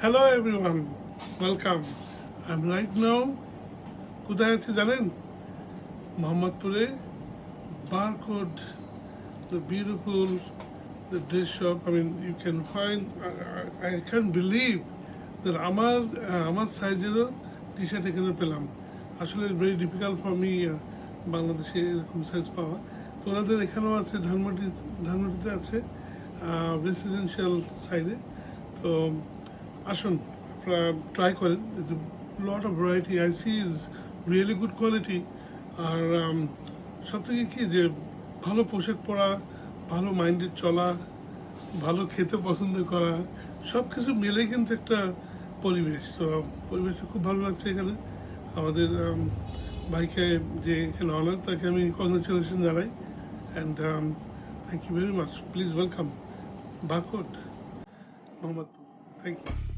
Hello everyone, welcome. I'm right now কোথায় আছি জানেন? মোহাম্মদপুরে barcode, the beautiful, the dress shop. I mean, you can find. I can't believe that আমার সাইজেরও T shirt এখানে পেলাম। আসলে ভেরি ডিফিকাল্ট ফর মি বাংলাদেশে এরকম সাইজ পাওয়া। তো ওনাদের এখানেও আছে, ধানমন্ডিতে আছে রেসিডেন্সিয়াল সাইডে। তো আসুন আপনারা ট্রাই করেন। It's lot of variety I see is really good quality. আর সব থেকে কি যে ভালো পোশাক পরা, ভালো মাইন্ডেড চলা, ভালো খেতে পছন্দ করা, সব কিছু মিলে কিন্তু একটা পরিবেশ। তো পরিবেশটা খুব ভালো লাগছে এখানে। আমাদের ভাইকে যে এখানে অনার, তাকে আমি কংগ্রেচুলেশন জানাই। And thank you very much. Please welcome barcode Mohammadpur. Thank you.